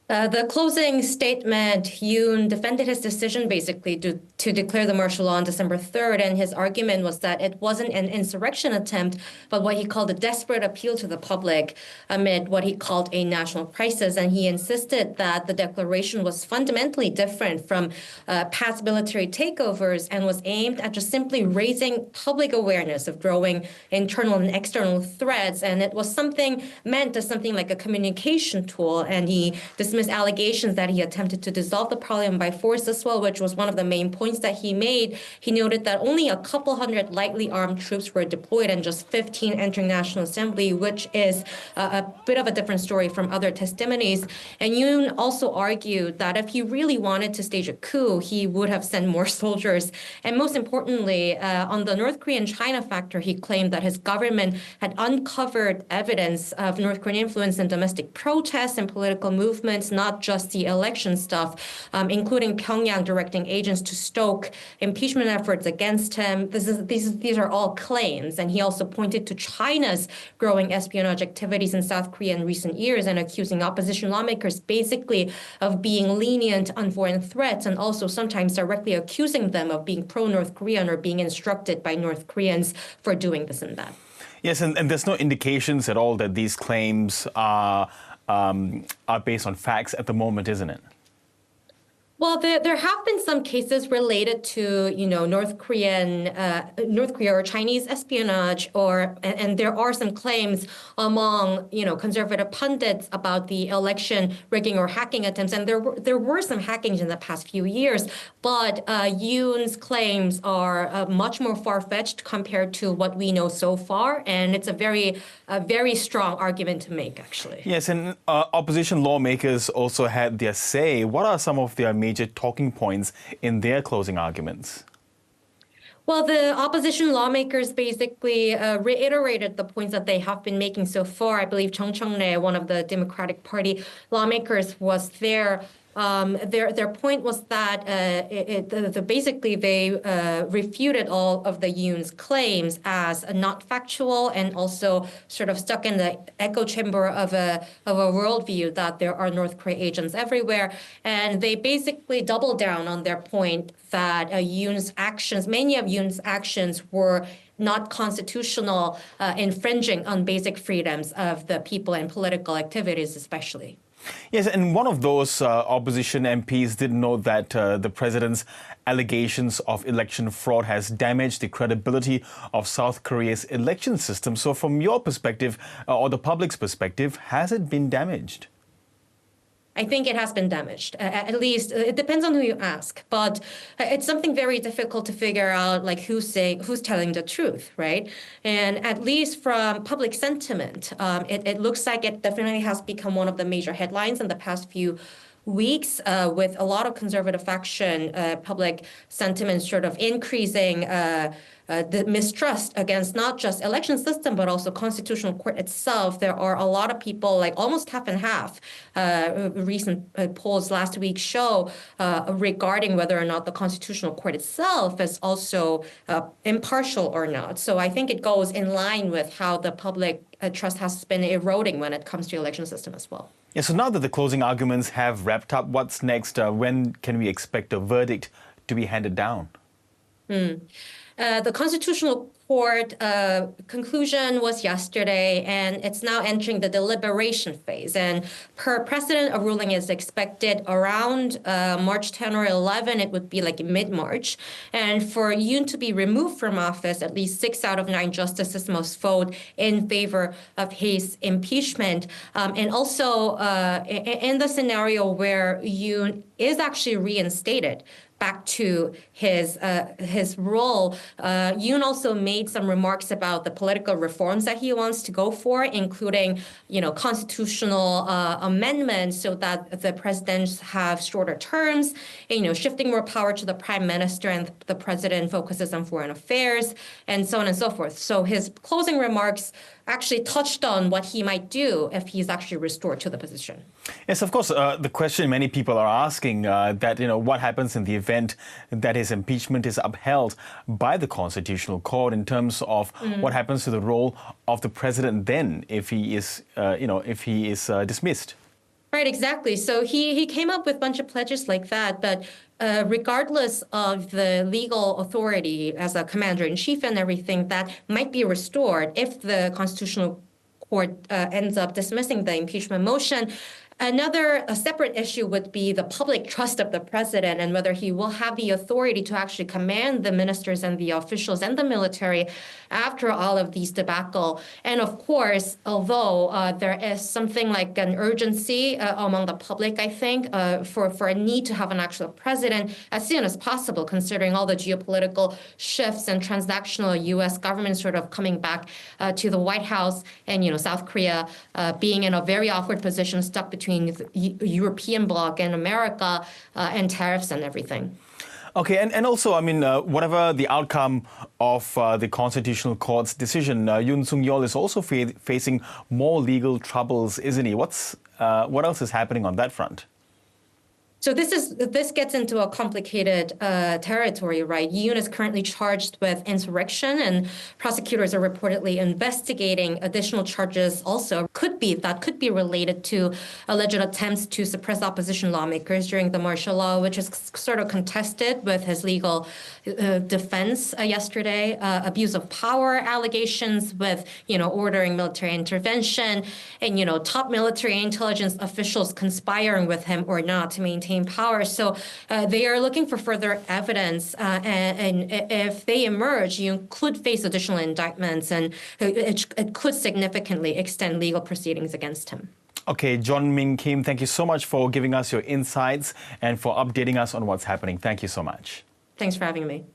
The closing statement, Yoon defended his decision basically to declare the martial law on December 3rd, and his argument was that it wasn't an insurrection attempt, but what he called a desperate appeal to the public amid what he called a national crisis. And he insisted that the declaration was fundamentally different from past military takeovers and was aimed at just simply raising public awareness of growing internal and external threats. And it was meant as something like a communication tool. And he dismissed allegations that he attempted to dissolve the parliament by force as well, which was one of the main points that he made. He noted that only a couple hundred lightly armed troops were deployed and just 15 entering National Assembly, which is a bit of a different story from other testimonies. And Yoon also argued that if he really wanted to stage a coup, he would have sent more soldiers. And most importantly, on the North Korean China factor, he claimed that his government had uncovered evidence of North Korean influence in domestic protests and political movements, not just the election stuff, including Pyongyang directing agents to stoke impeachment efforts against him. These are all claims. And he also pointed to China's growing espionage activities in South Korea in recent years and accusing opposition lawmakers basically of being lenient on foreign threats and also sometimes directly accusing them of being pro-North Korean or being instructed by North Koreans for doing this and that. Yes, and there's no indications at all that these claims are based on facts at the moment, isn't it? Well, there have been some cases related to, North Korea or Chinese espionage, and there are some claims among, conservative pundits about the election rigging or hacking attempts. And there were some hackings in the past few years, but Yoon's claims are much more far-fetched compared to what we know so far. And it's a very strong argument to make, actually. Yes, and opposition lawmakers also had their say. What are some of their major talking points in their closing arguments? Well, the opposition lawmakers basically reiterated the points that they have been making so far. I believe Chung Chung-rae, one of the Democratic Party lawmakers, was there. Their point was that basically they refuted all of the Yoon's claims as not factual and also sort of stuck in the echo chamber of a worldview that there are North Korean agents everywhere. And they basically doubled down on their point that many of Yoon's actions were not constitutional, infringing on basic freedoms of the people and political activities especially. Yes, and one of those opposition MPs did note that the president's allegations of election fraud has damaged the credibility of South Korea's election system. So from your perspective, or the public's perspective, has it been damaged? I think it has been damaged. At least it depends on who you ask, but it's something very difficult to figure out, like who's telling the truth, right? And at least from public sentiment, it looks like it definitely has become one of the major headlines in the past few weeks, with a lot of conservative faction public sentiment sort of increasing the mistrust against not just election system, but also constitutional court itself. There are a lot of people, like almost half and half, recent polls last week show regarding whether or not the constitutional court itself is also impartial or not. So I think it goes in line with how the public trust has been eroding when it comes to the election system as well. Yeah, so now that the closing arguments have wrapped up, what's next? When can we expect a verdict to be handed down? The Constitutional Court conclusion was yesterday, and it's now entering the deliberation phase. And per precedent, a ruling is expected around March 10 or 11. It would be like mid-March. And for Yoon to be removed from office, at least 6 out of 9 justices must vote in favor of his impeachment. And also, in the scenario where Yoon is actually reinstated back to his role, Yoon also made some remarks about the political reforms that he wants to go for, including, constitutional amendments so that the presidents have shorter terms, shifting more power to the prime minister and the president focuses on foreign affairs, and so on and so forth. So his closing remarks actually touched on what he might do if he's actually restored to the position. Yes, of course, the question many people are asking that, what happens in the event that his impeachment is upheld by the Constitutional Court in terms of what happens to the role of the president then if he is, dismissed. Right, exactly. So he came up with a bunch of pledges like that, but regardless of the legal authority as a commander-in-chief and everything, that might be restored if the Constitutional Court ends up dismissing the impeachment motion. A separate issue would be the public trust of the president and whether he will have the authority to actually command the ministers and the officials and the military after all of these debacle. And of course, although there is something like an urgency among the public, I think, for a need to have an actual president as soon as possible, considering all the geopolitical shifts and transactional U.S. government sort of coming back to the White House and, South Korea being in a very awkward position, stuck between the European bloc and America and tariffs and everything. Okay, and also, I mean, whatever the outcome of the Constitutional Court's decision, Yoon Suk-Yeol is also facing more legal troubles, isn't he? What else is happening on that front? So this gets into a complicated territory, right? Yoon is currently charged with insurrection, and prosecutors are reportedly investigating additional charges also could be related to alleged attempts to suppress opposition lawmakers during the martial law, which is sort of contested with his legal defense yesterday. Abuse of power allegations with, ordering military intervention and, top military intelligence officials conspiring with him or not to maintain power. So they are looking for further evidence. And if they emerge, you could face additional indictments, and it could significantly extend legal proceedings against him. Okay, Jeongmin Kim, thank you so much for giving us your insights and for updating us on what's happening. Thank you so much. Thanks for having me.